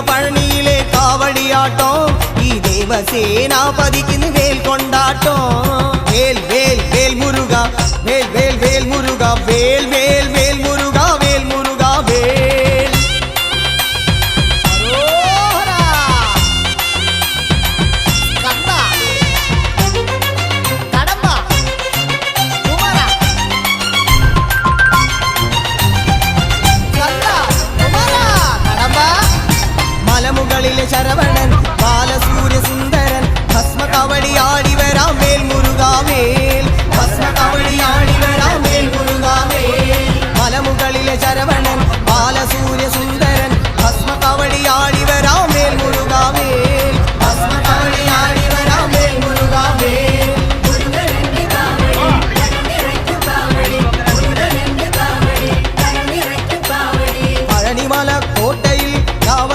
പഴനിയിലെ കാവടിയാട്ടോ ഈ ദേവസേനാപതിക്ക് വേൽ കൊണ്ടാട്ടോ വേൽ വേൽ വേൽ മുരുക വേൽ വേൽ വേൽ മുരുക വേൽ വേൽ വേൽ മുരുക വേൽ മുരുക വേൽ മലമുകളിലെ ശരവണൻ ബാലസൂര്യ സുന്ദരൻ ഭസ്മ കവടിയാ